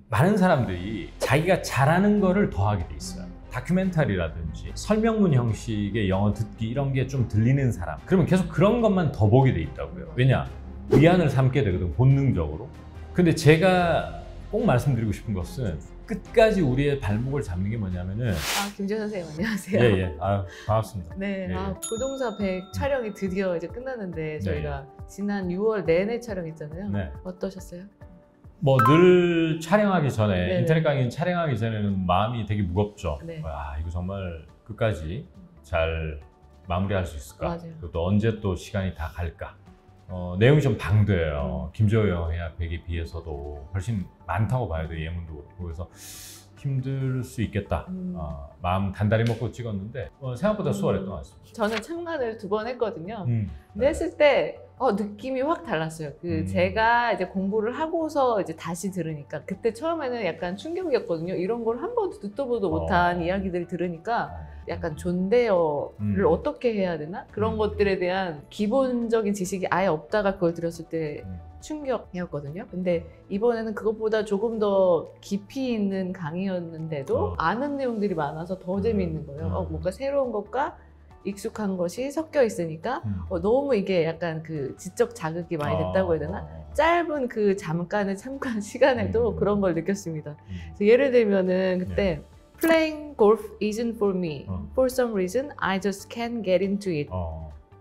많은 사람들이 자기가 잘하는 거를 더하게 돼 있어요. 다큐멘터리라든지 설명문 형식의 영어 듣기 이런 게 좀 들리는 사람, 그러면 계속 그런 것만 더 보게 돼 있다고요. 왜냐? 위안을 삼게 되거든, 본능적으로. 근데 제가 꼭 말씀드리고 싶은 것은 끝까지 우리의 발목을 잡는 게 뭐냐면은 김지현 선생님 안녕하세요. 예예. 아유, 반갑습니다. 네. 예, 예. 구동사 100 촬영이 드디어 이제 끝났는데 저희가 지난 6월 내내 촬영했잖아요. 네. 어떠셨어요? 뭐 늘 촬영하기 전에, 네네. 인터넷 강의는 촬영하기 전에는 마음이 되게 무겁죠. 네. 와, 이거 정말 끝까지 잘 마무리할 수 있을까? 맞아요. 또 언제 또 시간이 다 갈까? 내용이 좀 방대해요. 김재호 영화 100에 비해서도 훨씬 많다고 봐야 돼요. 예문도 그렇고. 그래서 힘들 수 있겠다. 마음 단단히 먹고 찍었는데 생각보다 수월했던 것 같습니다. 저는 참관을 2번 했거든요. 근데 네. 했을 때 느낌이 확 달랐어요. 제가 이제 공부를 하고서 이제 다시 들으니까 그때 처음에는 약간 충격이었거든요. 이런 걸 한 번도 듣도 보도 못한 이야기들을 들으니까 약간 존대어를 어떻게 해야 되나? 그런 것들에 대한 기본적인 지식이 아예 없다가 그걸 들었을 때 충격이었거든요. 근데 이번에는 그것보다 조금 더 깊이 있는 강의였는데도 아는 내용들이 많아서 더 재미있는 거예요. 뭔가 새로운 것과 익숙한 것이 섞여 있으니까 너무 이게 약간 그 지적 자극이 많이 됐다고 해야 되나? 짧은 그 잠깐의 참관 시간에도 그런 걸 느꼈습니다. 그래서 예를 들면은 그때 Playing golf isn't for me. For some reason, I just can't get into it.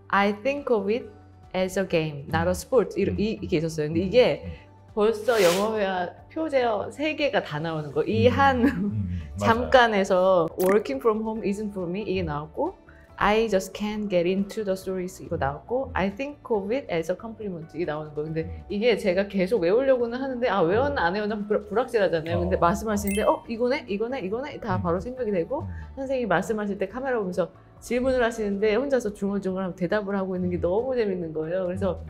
I think of it as a game, not a sport. 이게 있었어요. 근데 이게 벌써 영어회화 표제어 3개가 다 나오는 거. 이 한 잠깐에서 Working from home isn't for me 이게 나왔고, I just can't get into the stories 이거 나왔고, I think of it as a compliment 이게 나오는 거예요. 근데 이게 제가 계속 외우려고는 하는데 외웠나 안 외웠나 불확실하잖아요. 근데 말씀하시는데 이거네 다 바로 생각이 되고, 선생님이 말씀하실 때 카메라 보면서 질문을 하시는데 혼자서 중얼중얼 대답을 하고 있는 게 너무 재밌는 거예요. 그래서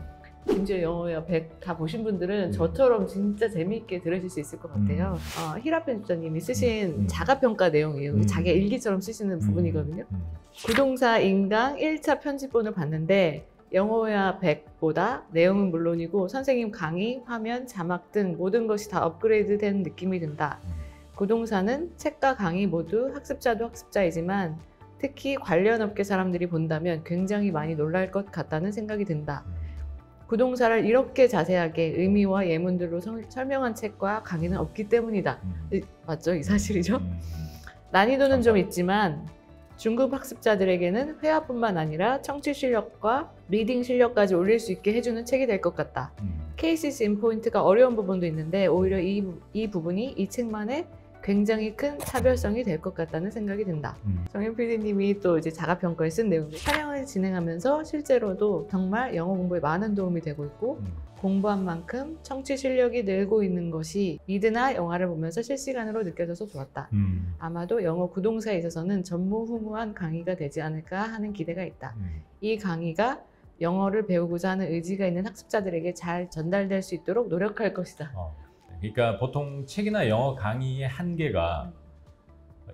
김지현 영어회화 100 다 보신 분들은 저처럼 진짜 재미있게 들으실 수 있을 것 같아요. 히라 편집자님이 쓰신 자가평가 내용이에요. 자기 일기처럼 쓰시는 부분이거든요. 구동사 인강 1차 편집본을 봤는데 영어회화 100보다 내용은 물론이고 선생님 강의, 화면, 자막 등 모든 것이 다 업그레이드된 느낌이 든다. 구동사는 책과 강의 모두 학습자도 학습자이지만 특히 관련 업계 사람들이 본다면 굉장히 많이 놀랄 것 같다는 생각이 든다. 구동사를 이렇게 자세하게 의미와 예문들로 설명한 책과 강의는 없기 때문이다. 맞죠? 이 사실이죠? 난이도는 좀 있지만 중급 학습자들에게는 회화뿐만 아니라 청취 실력과 리딩 실력까지 올릴 수 있게 해주는 책이 될 것 같다. 케이시스 인 포인트가 어려운 부분도 있는데 오히려 이 부분이 이 책만의 굉장히 큰 차별성이 될 것 같다는 생각이 든다. 정현 PD님이 또 이제 자가평가를 쓴 내용들, 촬영을 진행하면서 실제로도 정말 영어 공부에 많은 도움이 되고 있고 공부한 만큼 청취 실력이 늘고 있는 것이 미드나 영화를 보면서 실시간으로 느껴져서 좋았다. 아마도 영어 구동사에 있어서는 전무후무한 강의가 되지 않을까 하는 기대가 있다. 이 강의가 영어를 배우고자 하는 의지가 있는 학습자들에게 잘 전달될 수 있도록 노력할 것이다. 그러니까 보통 책이나 영어 강의의 한계가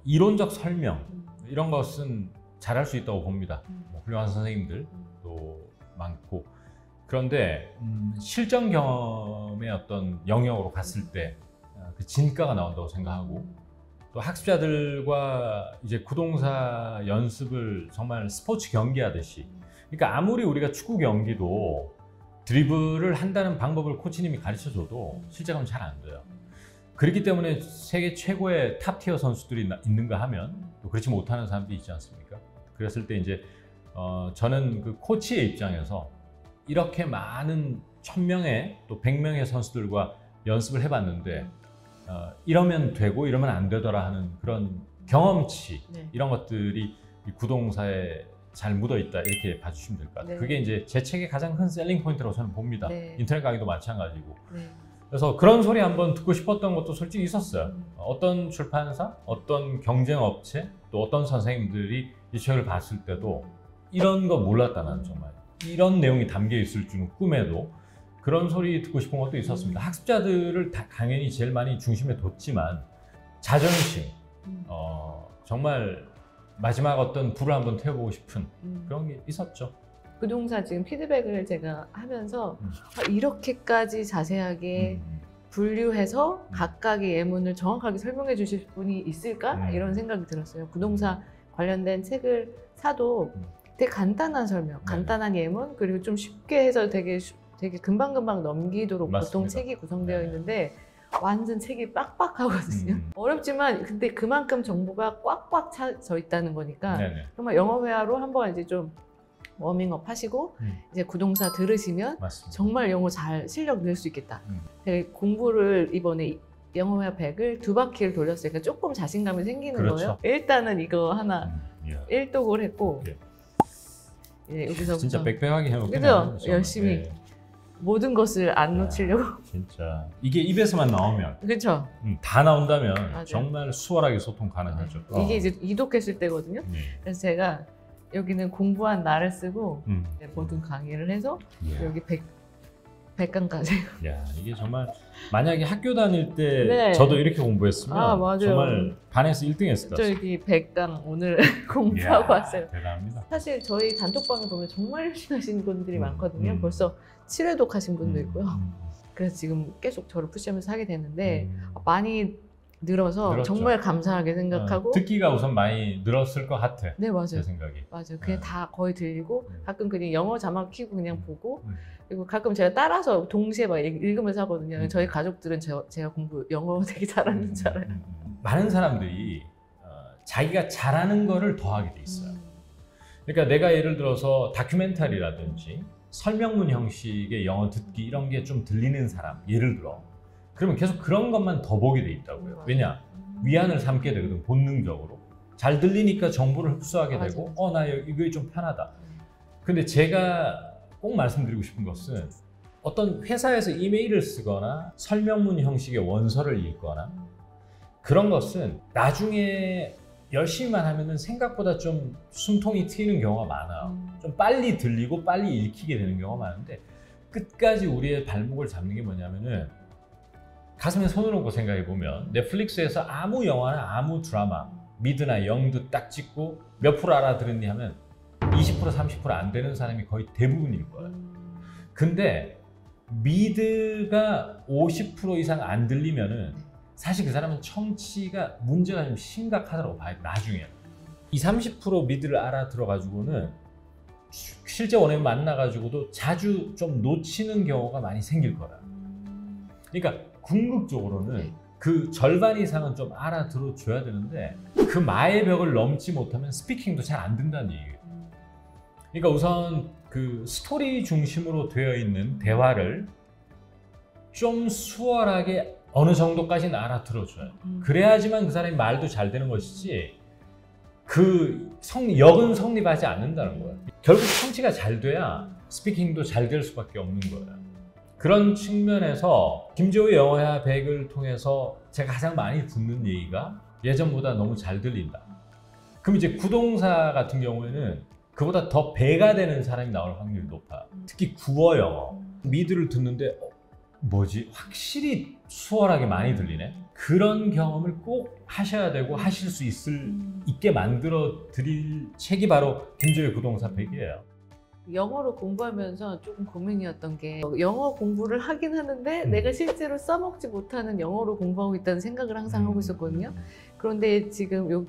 이론적 설명 이런 것은 잘할 수 있다고 봅니다. 훌륭한 선생님들도 많고, 그런데 실전 경험의 어떤 영역으로 갔을 때 그 진가가 나온다고 생각하고, 또 학습자들과 이제 구동사 연습을 정말 스포츠 경기하듯이, 그러니까 아무리 우리가 축구 경기도 드리블을 한다는 방법을 코치님이 가르쳐줘도 실제로는 잘 안 돼요. 그렇기 때문에 세계 최고의 탑티어 선수들이 있는가 하면 또 그렇지 못하는 사람들이 있지 않습니까? 그랬을 때 이제 저는 그 코치의 입장에서 이렇게 많은 1000명의 또 100명의 선수들과 연습을 해봤는데 이러면 되고 이러면 안 되더라 하는 그런 경험치, 이런 것들이 이 구동사에 잘 묻어있다 이렇게 봐주시면 될 것 같아요. 그게 이제 제 책의 가장 큰 셀링 포인트라고 저는 봅니다. 인터넷 강의도 마찬가지고. 그래서 그런 소리 한번 듣고 싶었던 것도 솔직히 있었어요. 어떤 출판사, 어떤 경쟁업체, 또 어떤 선생님들이 이 책을 봤을 때도 이런 거 몰랐다, 나는 정말. 이런 내용이 담겨 있을 줄은 꿈에도. 그런 소리 듣고 싶은 것도 있었습니다. 학습자들을 당연히 제일 많이 중심에 뒀지만 자존심, 정말 마지막 어떤 불을 한번 태워보고 싶은 그런 게 있었죠. 구동사 지금 피드백을 제가 하면서 이렇게까지 자세하게 분류해서 각각의 예문을 정확하게 설명해 주실 분이 있을까? 이런 생각이 들었어요. 부동산 관련된 책을 사도 되게 간단한 설명, 간단한 예문, 그리고 좀 쉽게 해서 되게 금방금방 넘기도록 맞습니다. 보통 책이 구성되어 있는데 완전 책이 빡빡하거든요. 어렵지만 근데 그만큼 정보가 꽉꽉 차져 있다는 거니까 네네. 정말 영어회화로 한번 이제 좀 워밍업 하시고 이제 구동사 들으시면 맞습니다. 정말 영어 잘 실력 늘 수 있겠다. 되게 공부를 이번에 영어회화 100을 2바퀴를 돌렸으니까 조금 자신감이 생기는 그렇죠. 거예요. 일단은 이거 하나 이야. 1독을 했고 예. 예, 여기서부터 진짜 빽빽하게 해놓겠네요. 그죠? 열심히 모든 것을 안 놓치려고. 진짜 이게 입에서만 나오면 그렇죠. 다 나온다면 맞아요. 정말 수월하게 소통 가능하죠. 이게 이제 이독했을 때거든요. 네. 그래서 제가 여기는 공부한 날을 쓰고 예. 모든 강의를 해서 이야. 여기 100강까지. 야, 이게 정말 만약에 학교 다닐 때 네. 저도 이렇게 공부했으면 아, 맞아요. 정말 반에서 1등 했을 것 저 같아요. 여기 100강 오늘 공부하고 왔어요. 대단합니다. 사실 저희 단톡방에 보면 정말 열심히 하시는 분들이 많거든요. 벌써 7회독 하신 분도 있고요. 그래서 지금 계속 저를 푸시하면서 하게 되는데 많이 늘어서 늘었죠. 정말 감사하게 생각하고 듣기가 우선 많이 늘었을 것 같아. 네, 맞아요. 제 생각이. 맞아요. 그냥 다 거의 들리고 가끔 그냥 영어 자막 켜고 그냥 보고 음. 그리고 가끔 제가 따라서 동시에 막 읽으면서 하거든요. 저희 가족들은 제가 공부 영어 되게 잘하는 줄 알아요. 많은 사람들이 자기가 잘하는 거를 더하게 돼 있어요. 그러니까 내가 예를 들어서 다큐멘터리라든지 설명문 형식의 영어 듣기 이런 게 좀 들리는 사람, 예를 들어 그러면 계속 그런 것만 더 보게 돼 있다고요. 왜냐? 위안을 삼게 되거든, 본능적으로. 잘 들리니까 정보를 흡수하게 맞아요. 되고 나 이거 좀 편하다. 근데 제가 꼭 말씀드리고 싶은 것은 어떤 회사에서 이메일을 쓰거나 설명문 형식의 원서를 읽거나 그런 것은 나중에 열심히만 하면은 생각보다 좀 숨통이 트이는 경우가 많아요. 좀 빨리 들리고 빨리 읽히게 되는 경우가 많은데 끝까지 우리의 발목을 잡는 게 뭐냐면은 가슴에 손을 얹고 생각해 보면 넷플릭스에서 아무 영화나 아무 드라마 미드나 영드 딱 찍고 몇 프로 알아들었니 하면 20% 30% 안 되는 사람이 거의 대부분일 거예요. 근데 미드가 50% 이상 안 들리면은 사실 그 사람은 청취가 문제가 좀 심각하다고 봐요. 나중에 20, 30% 미드를 알아들어 가지고는 실제 원에 만나 가지고도 자주 좀 놓치는 경우가 많이 생길 거예요. 그러니까 궁극적으로는 그 절반 이상은 좀 알아들어 줘야 되는데 그 마의 벽을 넘지 못하면 스피킹도 잘 안 된다는 얘기예요. 그러니까 우선 그 스토리 중심으로 되어 있는 대화를 좀 수월하게 어느 정도까지는 알아들어줘요. 그래야지만 그 사람이 말도 잘 되는 것이지 역은 성립하지 않는다는 거예요. 결국 청취가 잘 돼야 스피킹도 잘 될 수밖에 없는 거예요. 그런 측면에서 김재호의 영어회화 100을 통해서 제가 가장 많이 듣는 얘기가 예전보다 너무 잘 들린다. 그럼 이제 구동사 같은 경우에는 그보다 더 배가 되는 사람이 나올 확률이 높아요. 특히 구어 영어, 미드를 듣는데 뭐지? 확실히 수월하게 많이 들리네? 그런 경험을 꼭 하셔야 되고 하실 수 있게 만들어 드릴 책이 바로 김재호의 구동사 100이에요. 영어로 공부하면서 조금 고민이었던 게 영어 공부를 하긴 하는데 내가 실제로 써먹지 못하는 영어로 공부하고 있다는 생각을 항상 하고 있었거든요. 그런데 지금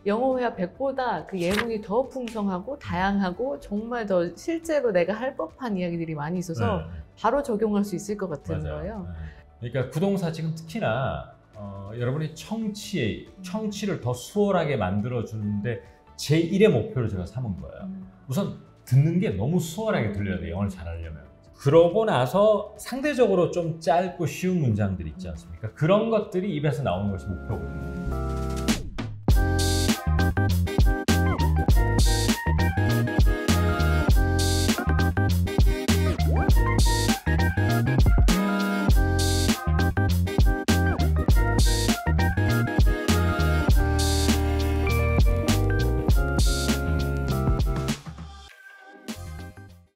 영어회화 100보다 그 예문이 더 풍성하고 다양하고 정말 더 실제로 내가 할 법한 이야기들이 많이 있어서 바로 적용할 수 있을 것 같은 거예요. 그러니까 구동사 지금 특히나 여러분이 청취를 더 수월하게 만들어주는데 제1의 목표를 제가 삼은 거예요. 우선 듣는 게 너무 수월하게 들려야 돼요, 영어를 잘하려면. 그러고 나서 상대적으로 좀 짧고 쉬운 문장들 있지 않습니까? 그런 것들이 입에서 나오는 것이 목표거든요.